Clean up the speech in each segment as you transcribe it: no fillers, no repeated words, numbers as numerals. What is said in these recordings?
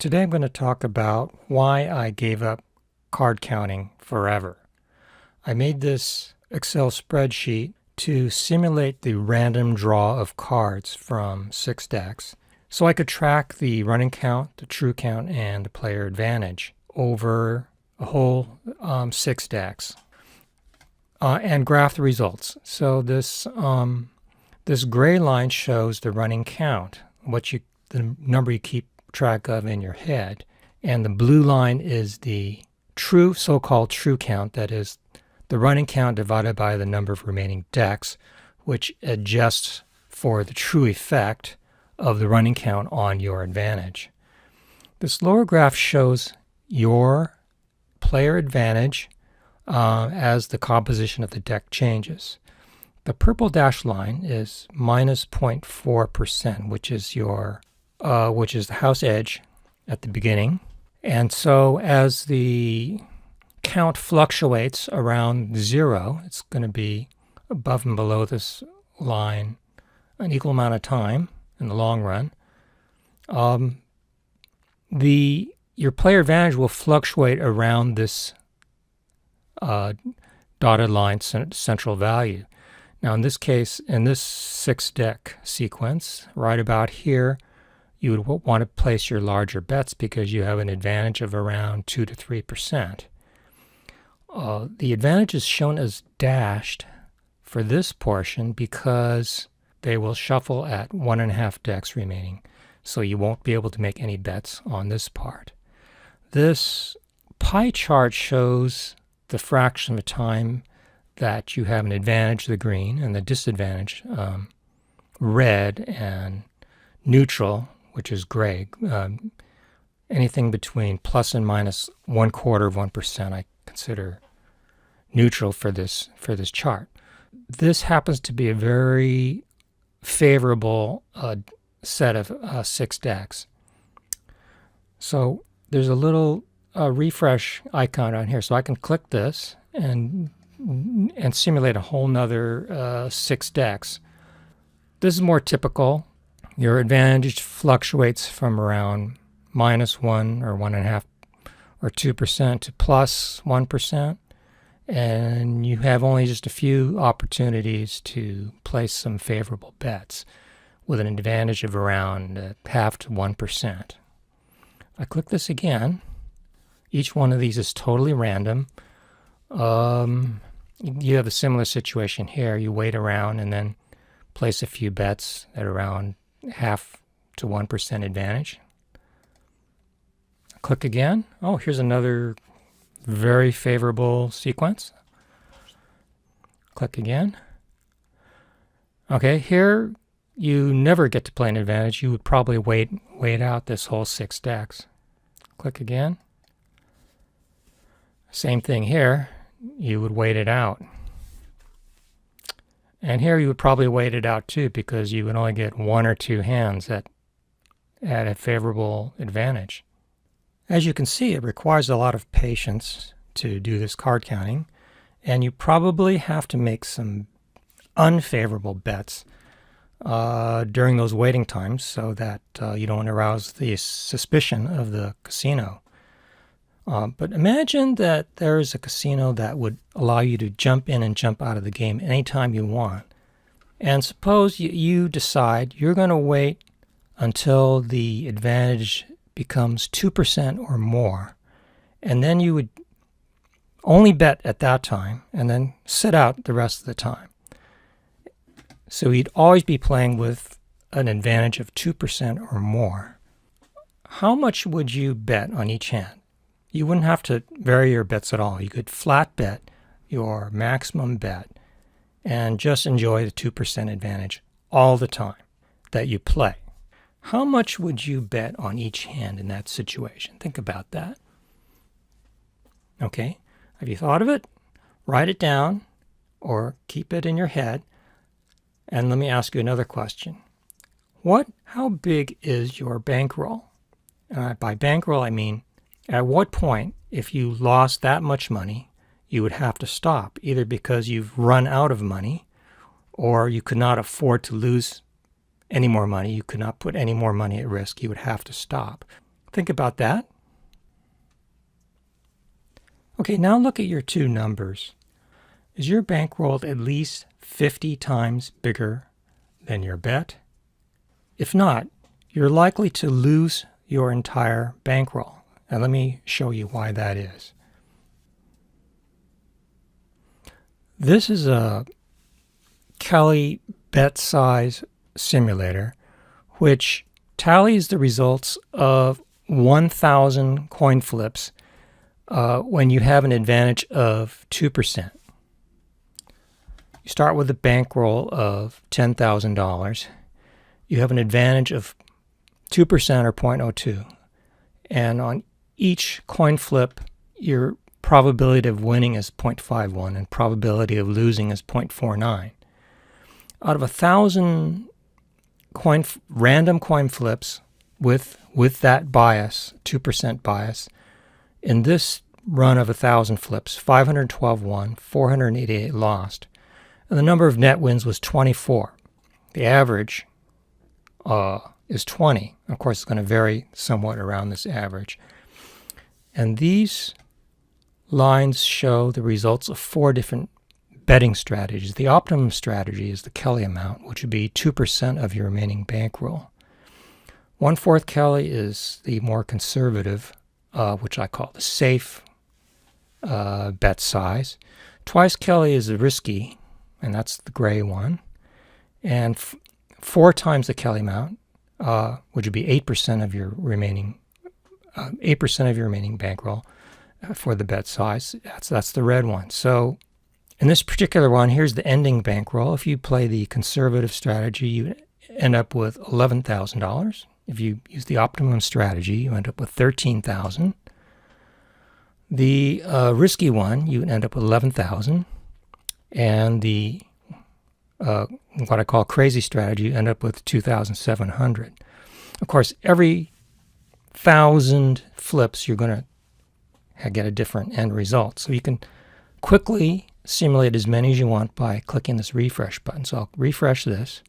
Today I'm going to talk about why I gave up card counting forever. I made this Excel spreadsheet to simulate the random draw of cards from 6 decks so I could track the running count, the true count, and the player advantage over a whole 6 decks and graph the results. So this gray line shows the running count, the number you keep track of in your head, and the blue line is the true so-called true count, that is the running count divided by the number of remaining decks, which adjusts for the true effect of the running count on your advantage. This lower graph shows your player advantage as the composition of the deck changes. The purple dashed line is minus 0.4%, which is the house edge at the beginning. And so as the count fluctuates around 0, it's going to be above and below this line an equal amount of time in the long run. Your player advantage will fluctuate around this dotted line central value. Now in this case, in this 6-deck sequence, right about here, you would want to place your larger bets because you have an advantage of around 2 to 3%. The advantage is shown as dashed for this portion because they will shuffle at 1.5 decks remaining, so you won't be able to make any bets on this part. This pie chart shows the fraction of time that you have an advantage, the green, and the disadvantage, red, and neutral, which is gray. Anything between plus and minus 1/4 of 1% I consider neutral for this chart. This happens to be a very favorable set of 6 decks. So there's a little refresh icon on here, so I can click this and simulate a whole nother 6 decks. This is more typical. Your advantage fluctuates from around minus 1 or 1.5 or 2% to plus 1%, and you have only just a few opportunities to place some favorable bets with an advantage of around half to 1%. I click this again. Each one of these is totally random. You have a similar situation here. You wait around and then place a few bets at around half to 1% advantage. Click again. Oh, here's another very favorable sequence. Click again. Okay, here you never get to play an advantage. You would probably wait out this whole 6 decks. Click again. Same thing here. You would wait it out. And here you would probably wait it out too, because you would only get 1 or 2 hands at a favorable advantage. As you can see, it requires a lot of patience to do this card counting, and you probably have to make some unfavorable bets during those waiting times so that you don't arouse the suspicion of the casino. But imagine that there is a casino that would allow you to jump in and jump out of the game anytime you want. And suppose you decide you're going to wait until the advantage becomes 2% or more, and then you would only bet at that time and then sit out the rest of the time. So you'd always be playing with an advantage of 2% or more. How much would you bet on each hand? You wouldn't have to vary your bets at all. You could flat bet your maximum bet and just enjoy the 2% advantage all the time that you play. How much would you bet on each hand in that situation? Think about that. Okay, have you thought of it? Write it down or keep it in your head. And let me ask you another question. How big is your bankroll? By bankroll, I mean, at what point, if you lost that much money, you would have to stop, either because you've run out of money or you could not afford to lose any more money. You could not put any more money at risk. You would have to stop. Think about that. Okay, now look at your two numbers. Is your bankroll at least 50 times bigger than your bet? If not, you're likely to lose your entire bankroll. And let me show you why that is. This is a Kelly bet size simulator, which tallies the results of 1,000 coin flips when you have an advantage of 2%. You start with a bankroll of $10,000. You have an advantage of 2% or 0.02. And on each coin flip, your probability of winning is 0.51 and probability of losing is 0.49. Out of 1,000 random coin flips with that bias, 2% bias, in this run of 1,000 flips, 512 won, 488 lost, and the number of net wins was 24. The average is 20. Of course, it's going to vary somewhat around this average. And these lines show the results of 4 different betting strategies. The optimum strategy is the Kelly amount, which would be 2% of your remaining bankroll. 1/4 Kelly is the more conservative, which I call the safe bet size. Twice Kelly is the risky, and that's the gray one. And 4 times the Kelly amount, which would be 8% of your remaining 8% of your remaining bankroll for the bet size. That's the red one. So in this particular one, here's the ending bankroll. If you play the conservative strategy, you end up with $11,000. If you use the optimum strategy, you end up with $13,000. The risky one, you end up with $11,000. And the what I call crazy strategy, you end up with $2,700. Of course, every 1,000 flips, you're going to get a different end result. So you can quickly simulate as many as you want by clicking this refresh button. So I'll refresh this.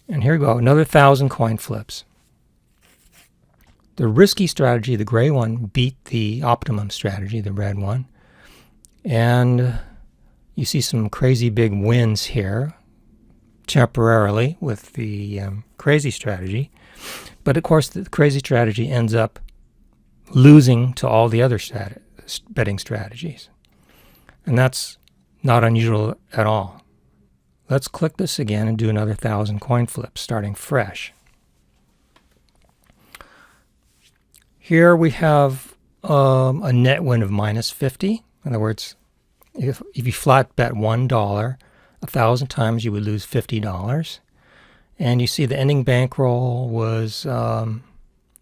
And here we go, another 1,000 coin flips. The risky strategy, the gray one, beat the optimum strategy, the red one. And you see some crazy big wins here, temporarily, with the crazy strategy. But of course, the crazy strategy ends up losing to all the other betting strategies. And that's not unusual at all. Let's click this again and do another 1,000 coin flips, starting fresh. Here we have a net win of -50. In other words, if you flat bet $1 1,000 times, you would lose $50. And you see the ending bankroll was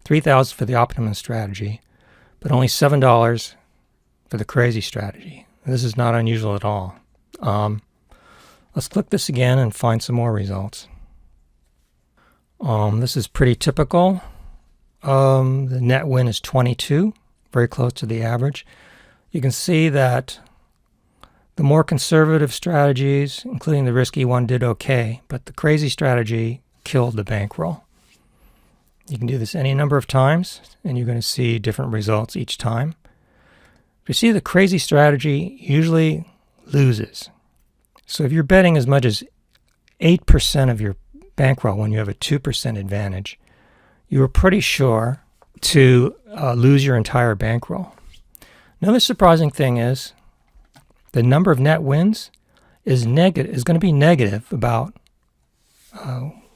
$3,000 for the optimum strategy, but only $7 for the crazy strategy. This is not unusual at all. Let's click this again and find some more results. This is pretty typical. The net win is 22, very close to the average. You can see that the more conservative strategies, including the risky one, did okay, but the crazy strategy killed the bankroll. You can do this any number of times, and you're going to see different results each time. You see, the crazy strategy usually loses. So if you're betting as much as 8% of your bankroll when you have a 2% advantage, you are pretty sure to lose your entire bankroll. Another surprising thing is the number of net wins is going to be negative about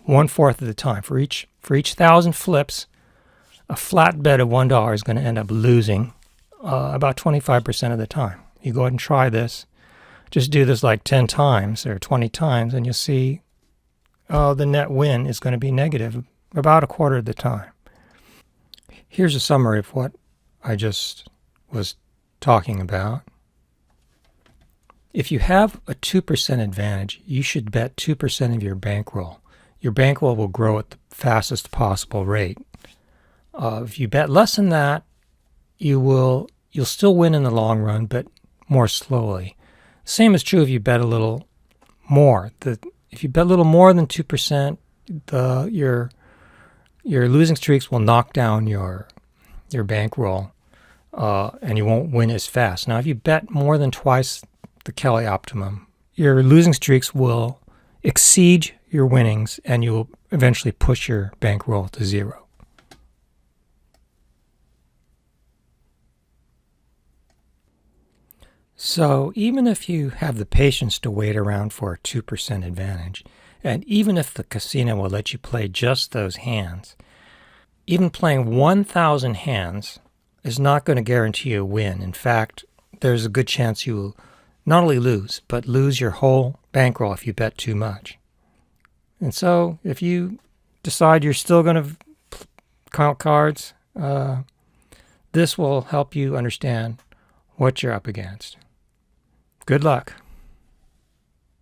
1/4 of the time. For each 1,000 flips, a flat bet of $1 is going to end up losing about 25% of the time. You go ahead and try this. Just do this like 10 times or 20 times, and you'll see the net win is going to be negative about 1/4 of the time. Here's a summary of what I just was talking about. If you have a 2% advantage, you should bet 2% of your bankroll. Your bankroll will grow at the fastest possible rate. If you bet less than that, you'll still win in the long run, but more slowly. Same is true if you bet a little more. If you bet a little more than 2%, your losing streaks will knock down your bankroll, and you won't win as fast. Now, if you bet more than twice the Kelly Optimum, your losing streaks will exceed your winnings, and you will eventually push your bankroll to zero. So even if you have the patience to wait around for a 2% advantage, and even if the casino will let you play just those hands, even playing 1,000 hands is not going to guarantee you a win. In fact, there's a good chance you will not only lose, but lose your whole bankroll if you bet too much. And so if you decide you're still going to count cards, this will help you understand what you're up against. Good luck.